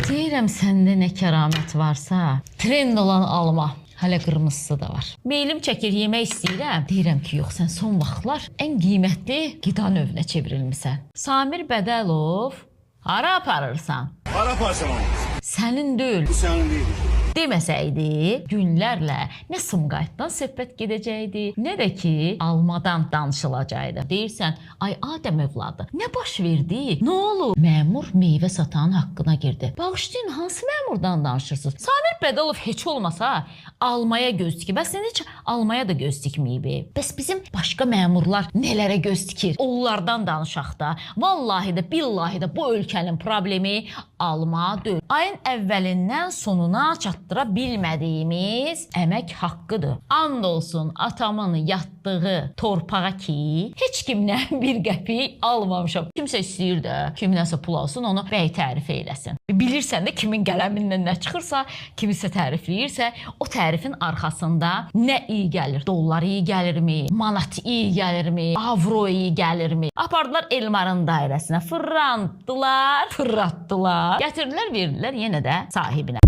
Deyirəm səndə nə kəramət varsa, trend olan alma. Hələ qırmızısı da var. Meylim çəkir, yemək istəyirəm. Deyirəm ki, yox, sən son vaxtlar ən qiymətli qida növünə çevrilmisən. Samir Bədəlov, hara aparırsan? Hara aparsam onu? Sənin deyil. Bu sənin deyil. Deməsəydi, günlərlə nə Sumqayıtdan söhbət gedəcəkdi, nə də ki, almadan danışılacaqdı. Deyirsən, ay Adəm övladı, nə baş verdi? Nə olub? Məmur meyvə satanın haqqına girdi. Bağışlayın, hansı məmurdan danışırsınız? Samir Bədəlov heç olmasa almaya göz dikib. Bəs heç almaya da göz dikməyib. Bəs bizim başqa məmurlar nələrə göz dikir? Onlardan danışaq da. Vallahi də, billahi də bu ölkənin problemi alma deyil. Ayın əvvəlindən sonuna çatdıra bilmədiyimiz əmək haqqıdır. And olsun atamın yatdığı torpağa ki, heç kimdən bir qəpik almamışam. Kimsə istəyir də, kimdənsə pul alsın, onu bəy tərif eyləsin. Bilirsən də kimin qələmindən nə çıxırsa, kimisə tərifləyirsə, o tərifin arxasında nə iyi gəlir? Dollar iyi gəlirmi? Manat iyi gəlirmi? Avro iyi gəlirmi? Apardılar Elmarın dairəsinə, fırlatdılar. Gətirdilər, verdilər yenə də sahibinə.